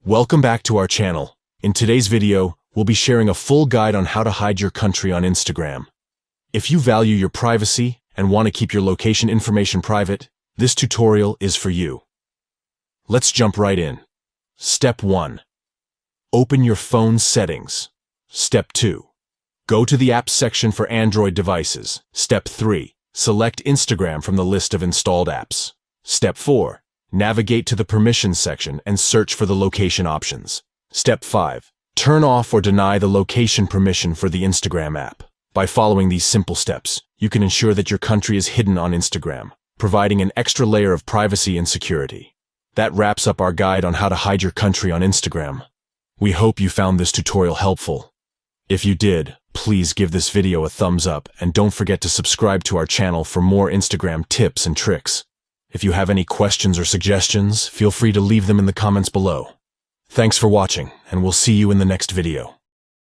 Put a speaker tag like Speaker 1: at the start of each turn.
Speaker 1: Welcome back to our channel. In today's video, we'll be sharing a full guide on how to hide your country on Instagram. If you value your privacy and want to keep your location information private, this tutorial is for you. Let's jump right in. Step 1. Open your phone's settings. Step 2. Go to the apps section for Android devices. Step 3. Select Instagram from the list of installed apps. Step 4. Navigate to the permissions section and search for the location options. Step 5. Turn off or deny the location permission for the Instagram app. By following these simple steps, you can ensure that your country is hidden on Instagram, providing an extra layer of privacy and security. That wraps up our guide on how to hide your country on Instagram. We hope you found this tutorial helpful. If you did, please give this video a thumbs up and don't forget to subscribe to our channel for more Instagram tips and tricks. If you have any questions or suggestions, feel free to leave them in the comments below. Thanks for watching, and we'll see you in the next video.